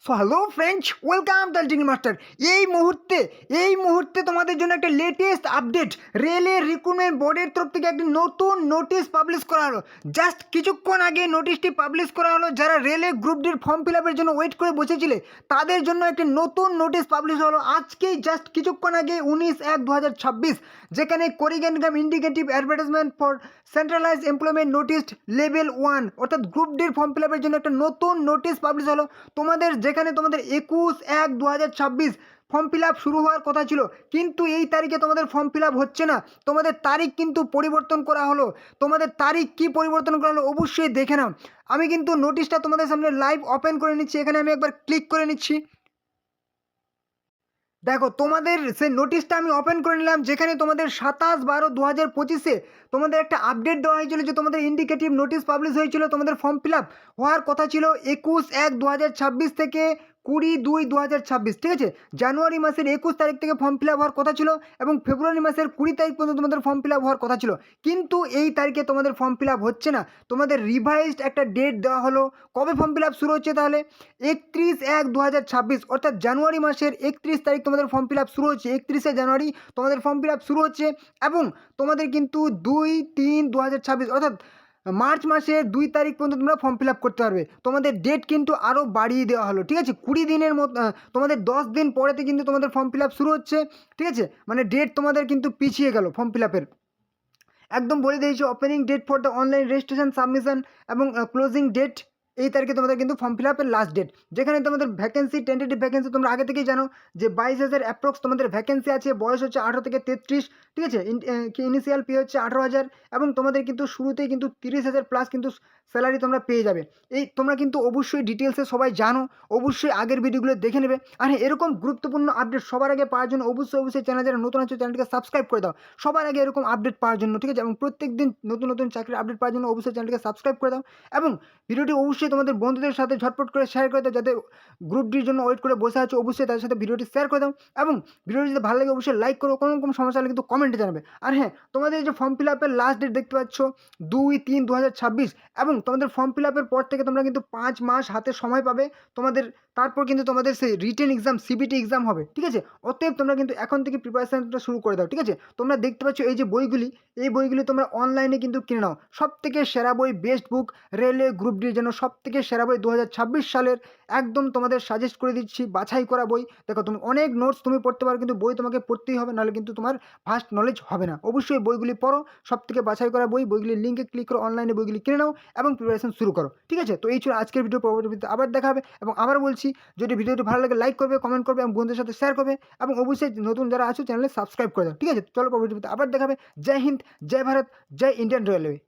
So hello friends, welcome the টিং master. এই মুহূর্তে তোমাদের জন্য একটা লেটেস্ট আপডেট। রেলের রিক্রুটমেন্ট বোর্ডের তরফ থেকে একটি নতুন নোটিশ পাবলিশ করা হলো। জাস্ট কিছুক্ষণ আগে নোটিশটি পাবলিশ করা হলো। যারা রেলে গ্রুপ ডির ফর্ম ফিল আপের জন্য ওয়েট করে বসেছিলে তাদের জন্য একটি নতুন নোটিশ পাবলিশ হলো আজকেই, জাস্ট কিছুক্ষণ আগে 19/1/2026, যেখানে কোরিগেনগাম indicative advertisement for centralise employment notice level 1 অর্থাৎ গ্রুপ ডির ফর্ম ফিল আপের জন্য একটা নতুন নোটিশ পাবলিশ হলো। যেখানে তোমাদের 21/1/2026 ফর্ম ফিল আপ শুরু হওয়ার কথা ছিল, কিন্তু এই তারিখে তোমাদের ফর্ম ফিল আপ হচ্ছে না। তোমাদের তারিখ কিন্তু পরিবর্তন করা হলো। তোমাদের তারিখ কি পরিবর্তন করা হলো অবশ্যই দেখে নাও। আমি কিন্তু নোটিশটা তোমাদের সামনে লাইভ ওপেন করে নিচ্ছি। এখানে আমি একবার ক্লিক করে নিচ্ছি। দেখো, তোমাদের সেই নোটিশটা আমি ওপেন করে নিলাম, যেখানে তোমাদের 27/12/2025 তোমাদের একটা আপডেট দেওয়া হয়েছিল যে তোমাদের ইন্ডিকেটিভ নোটিশ পাবলিশ হয়েছিল। তোমাদের ফর্ম ফিল আপ হওয়ার কথা ছিল 21/1/2026 থেকে 20/2/2026, ঠিক আছে। জানুয়ারি মাসের 21 তারিখ থেকে ফর্ম ফিল আপ হওয়ার কথা ছিল এবং ফেব্রুয়ারি মাসের 20 তারিখ পর্যন্ত তোমাদের ফর্ম ফিল আপ হওয়ার কথা ছিল, কিন্তু এই তারিখে তোমাদের ফর্ম ফিল আপ হচ্ছে না। তোমাদের রিভাইজড একটা ডেট দেওয়া হলো। কবে ফর্ম ফিল আপ শুরু হচ্ছে তাহলে? 31/1/2026 অর্থাৎ জানুয়ারি মাসের 31 তারিখ তোমাদের ফর্ম ফিল আপ শুরু হচ্ছে। 31শে জানুয়ারি তোমাদের ফর্ম ফিল আপ শুরু হচ্ছে এবং তোমাদের কিন্তু 2/3/2026 অর্থাৎ মার্চ মাসের 2 তারিখ পর্যন্ত তোমরা ফর্ম ফিল আপ করতে পারবে। তোমাদের ডেট কিন্তু আরও বাড়িয়ে দেওয়া হলো, ঠিক আছে। 20 দিনের মতো, তোমাদের 10 দিন পরেতে কিন্তু তোমাদের ফর্ম ফিল আপ শুরু হচ্ছে, ঠিক আছে। মানে ডেট তোমাদের কিন্তু পিছিয়ে গেল ফর্ম ফিল আপের। একদম বলে দিয়েছি opening date for the online registration submission এবং ক্লোজিং ডেট এই তারিখে তোমাদের কিন্তু ফর্ম ফিল আপের লাস্ট ডেট। যেখানে তোমাদের ভ্যাকেন্সি, টেন্টেটিভ ভ্যাকেন্সি তোমরা আগে থেকেই জানো যে 22,000 অ্যাপ্রক্স তোমাদের ভ্যাকেন্সি আছে। বয়স হচ্ছে 18 থেকে 33, ঠিক আছে। ইনিশিয়াল পে হচ্ছে 18,000 এবং তোমাদের কিন্তু শুরুতেই কিন্তু 30,000 প্লাস কিন্তু স্যালারি তোমরা পেয়ে যাবে। এই তোমরা কিন্তু অবশ্যই ডিটেলসে সবাই জানো, অবশ্যই আগের ভিডিওগুলো দেখে নেবে। আর হ্যাঁ, এরকম গুরুত্বপূর্ণ আপডেট সবার আগে পাওয়ার জন্য অবশ্যই চ্যানেল, যারা নতুন আছে চ্যানেলটিকে সাবস্ক্রাইব করে দাও সবার আগে এরকম আপডেট পাওয়ার জন্য, ঠিক আছে। এবং প্রত্যেক দিন নতুন চাকরির আপডেট পাওয়ার জন্য অবশ্যই চ্যানেলটিকে সাবস্ক্রাইব করে দাও এবং ভিডিওটি অবশ্যই তোমাদের বন্ধুদের সাথে ঝটপট করে শেয়ার করে দাও। যাতে গ্রুপ ডির জন্য ওয়েট করে বসে আছে অবশ্যই তাদের সাথে ভিডিওটি শেয়ার করে দাও এবং ভিডিওটি যদি ভালো লাগে অবশ্যই লাইক করো। কোনো রকম সমস্যা হলে কিন্তু কমেন্টে জানাবে। আর হ্যাঁ, তোমাদের যে ফর্ম ফিল আপের লাস্ট ডেট দেখতে পাচ্ছ 2/3/2026 এবং তোমাদের ফর্ম ফিল আপের পর থেকে তোমরা কিন্তু 5 মাস হাতে সময় পাবে তোমাদের। তারপর কিন্তু তোমাদের সেই রিটেন এক্সাম, সিবিটি এক্সাম হবে, ঠিক আছে। অতএব তোমরা কিন্তু এখন থেকে প্রিপারেশনটা শুরু করে দাও, ঠিক আছে। তোমরা দেখতে পাচ্ছ এই যে বইগুলি, এই বইগুলি তোমরা অনলাইনে কিন্তু কিনে নাও। সব থেকে সেরা বই, বেস্ট বুক, রেলে গ্রুপ ডির জন্য সব থেকে সেরা বই 2026 সালের একদম তোমাদের সাজেস্ট করে দিচ্ছি, বাছাই করা বই। দেখো, তুমি অনেক নোটস তুমি পড়তে পারো, কিন্তু বই তোমাকে পড়তেই হবে, নাহলে কিন্তু তোমার ফার্স্ট নলেজ হবে না। অবশ্যই বইগুলি পড়ো, সব থেকে বাছাই করা বই, বইগুলির লিঙ্কে ক্লিক করো, অনলাইনে বইগুলি কিনে নাও এবং প্রিপারেশন শুরু করো, ঠিক আছে। তো এই ছিল আজকের ভিডিও। পরবর্তী ভিডিওতে আবার দেখা হবে এবং আবার বলছি, যদি ভিডিওটি ভালো লাগে লাইক করবে, কমেন্ট করবে এবং বন্ধুদের সাথে শেয়ার করবে এবং অবশ্যই নতুন যারা আছো চ্যানেলে সাবস্ক্রাইব করে দাও, ঠিক আছে। চলো পরবর্তী ভিডিওতে আবার দেখা হবে। জয় হিন্দ, জয় ভারত, জয় ইন্ডিয়ান রেলওয়ে।